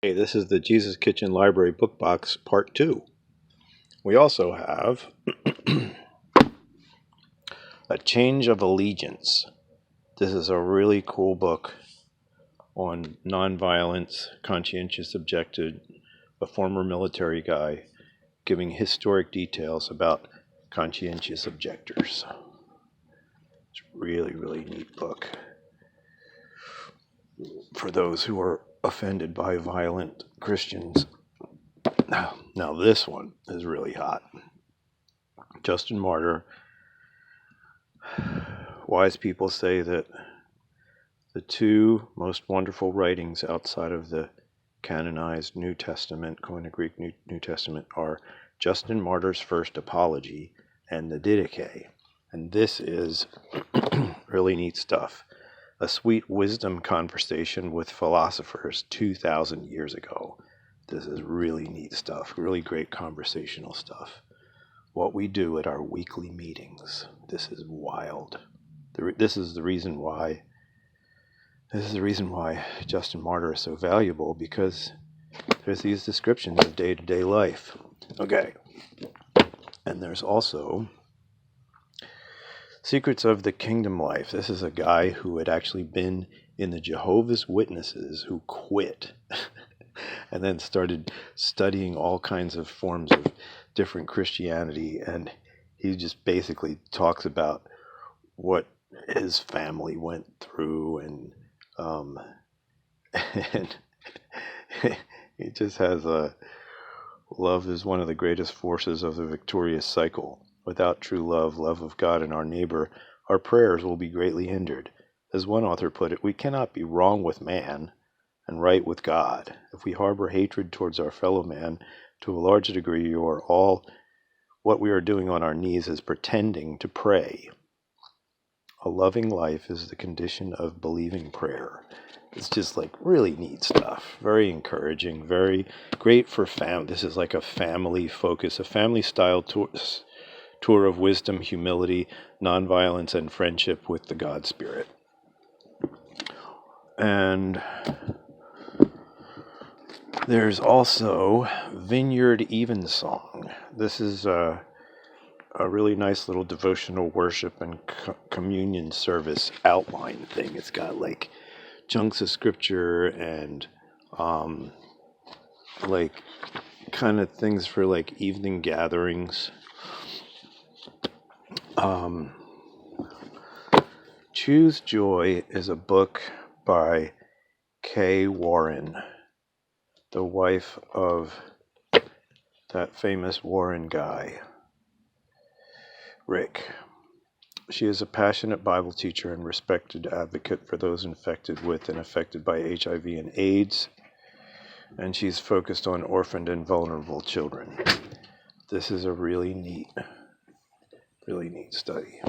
Hey, this is the Jesus Kitchen Library Book Box Part 2. We also have A Change of Allegiance. This is a really cool book on nonviolence, conscientious objector, a former military guy giving historic details about conscientious objectors. It's a really, really neat book for those who are offended by violent Christians. Now this one is really hot. Justin Martyr. Wise people say that the two most wonderful writings outside of the canonized New Testament, Koine Greek New Testament, are Justin Martyr's first apology and the Didache. And this is really neat stuff. A sweet wisdom conversation with philosophers 2,000 years ago. This is really neat stuff, really great conversational stuff. What we do at our weekly meetings. This is wild. This is the reason why Justin Martyr is so valuable, because there's these descriptions of day-to-day life. Okay. And there's also Secrets of the Kingdom Life. This is a guy who had actually been in the Jehovah's Witnesses who quit and then started studying all kinds of forms of different Christianity, and he just basically talks about what his family went through, and he just has a love is one of the greatest forces of the victorious cycle. Without true love of God and our neighbor, our prayers will be greatly hindered. As one author put it, we cannot be wrong with man and right with God. If we harbor hatred towards our fellow man, to a large degree, or all what we are doing on our knees is pretending to pray. A loving life is the condition of believing prayer. It's just like really neat stuff. Very encouraging, very great for This is like a family focus, a family style tour of wisdom, humility, nonviolence, and friendship with the God Spirit. And there's also Vineyard Evensong. This is a really nice little devotional worship and communion service outline thing. It's got like chunks of scripture and like kind of things for like evening gatherings. Choose Joy is a book by Kay Warren, the wife of that famous Warren guy, Rick. She is a passionate Bible teacher and respected advocate for those infected with and affected by HIV and AIDS, and she's focused on orphaned and vulnerable children. This is a really neat study.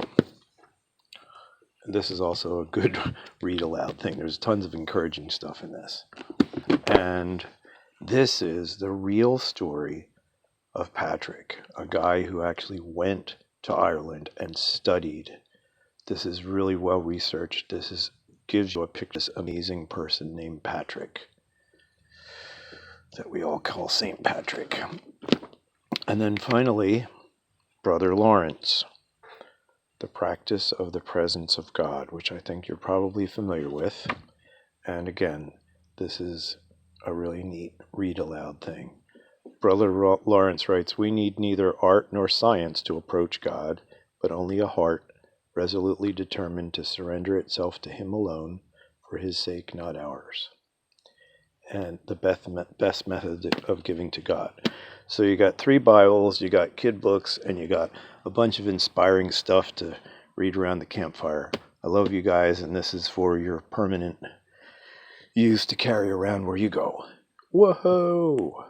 And this is also a good read aloud thing. There's tons of encouraging stuff in this. And this is the real story of Patrick, a guy who actually went to Ireland and studied. This is really well researched. Gives you a picture of this amazing person named Patrick that we all call St. Patrick. And then finally, Brother Lawrence, The Practice of the Presence of God, which I think you're probably familiar with. And again, this is a really neat read aloud thing. Brother Lawrence writes, "We need neither art nor science to approach God, but only a heart resolutely determined to surrender itself to Him alone, for His sake, not ours." And the best method of giving to God. So you got 3 Bibles, you got kid books, and you got a bunch of inspiring stuff to read around the campfire. I love you guys, and this is for your permanent use to carry around where you go. Whoa!